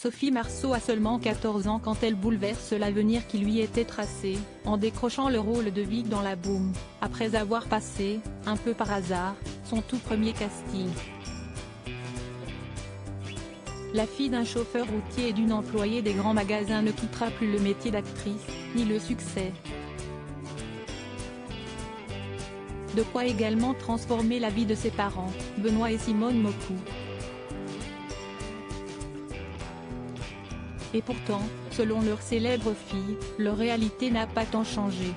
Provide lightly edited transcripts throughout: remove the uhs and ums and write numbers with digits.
Sophie Marceau a seulement 14 ans quand elle bouleverse l'avenir qui lui était tracé, en décrochant le rôle de Vic dans La Boum, après avoir passé, un peu par hasard, son tout premier casting. La fille d'un chauffeur routier et d'une employée des grands magasins ne quittera plus le métier d'actrice, ni le succès. De quoi également transformer la vie de ses parents, Benoît et Simone Maucou. Et pourtant, selon leur célèbre fille, leur réalité n'a pas tant changé.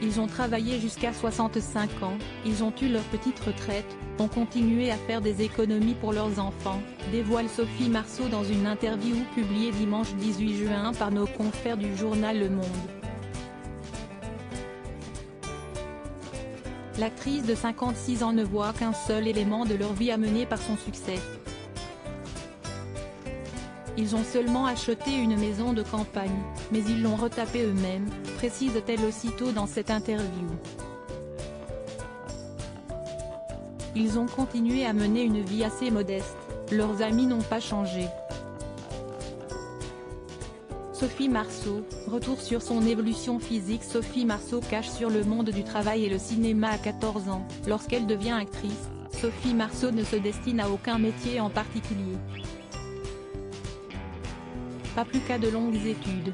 Ils ont travaillé jusqu'à 65 ans, ils ont eu leur petite retraite, ont continué à faire des économies pour leurs enfants, dévoile Sophie Marceau dans une interview publiée dimanche 18 juin par nos confrères du journal Le Monde. L'actrice de 56 ans ne voit qu'un seul élément de leur vie amené par son succès. Ils ont seulement acheté une maison de campagne, mais ils l'ont retapée eux-mêmes, précise-t-elle aussitôt dans cette interview. Ils ont continué à mener une vie assez modeste, leurs amis n'ont pas changé. Sophie Marceau, retour sur son évolution physique. Sophie Marceau cache sur le monde du travail et le cinéma à 14 ans, lorsqu'elle devient actrice, Sophie Marceau ne se destine à aucun métier en particulier. Pas plus qu'à de longues études.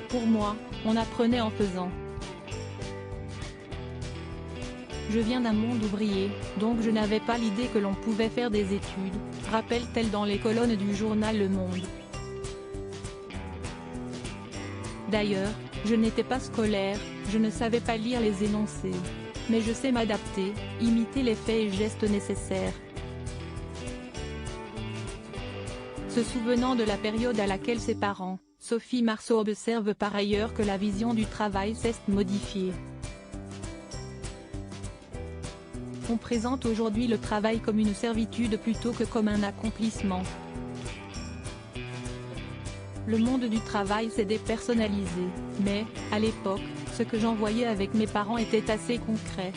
Pour moi, on apprenait en faisant. Je viens d'un monde ouvrier, donc je n'avais pas l'idée que l'on pouvait faire des études, rappelle-t-elle dans les colonnes du journal Le Monde. D'ailleurs, je n'étais pas scolaire, je ne savais pas lire les énoncés. Mais je sais m'adapter, imiter les faits et gestes nécessaires. Se souvenant de la période à laquelle ses parents, Sophie Marceau observe par ailleurs que la vision du travail s'est modifiée. On présente aujourd'hui le travail comme une servitude plutôt que comme un accomplissement. Le monde du travail s'est dépersonnalisé, mais, à l'époque, ce que j'en voyais avec mes parents était assez concret.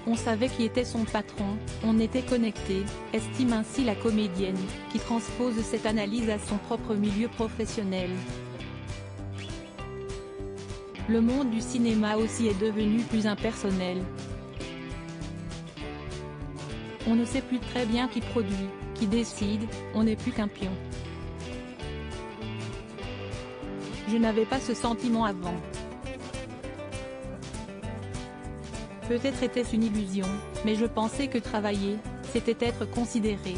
On savait qui était son patron, on était connecté, estime ainsi la comédienne, qui transpose cette analyse à son propre milieu professionnel. Le monde du cinéma aussi est devenu plus impersonnel. On ne sait plus très bien qui produit, qui décide, on n'est plus qu'un pion. Je n'avais pas ce sentiment avant. Peut-être était-ce une illusion, mais je pensais que travailler, c'était être considéré.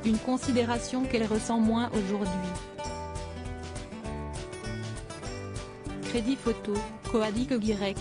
Une considération qu'elle ressent moins aujourd'hui. Crédit photo, Coadic Guirec.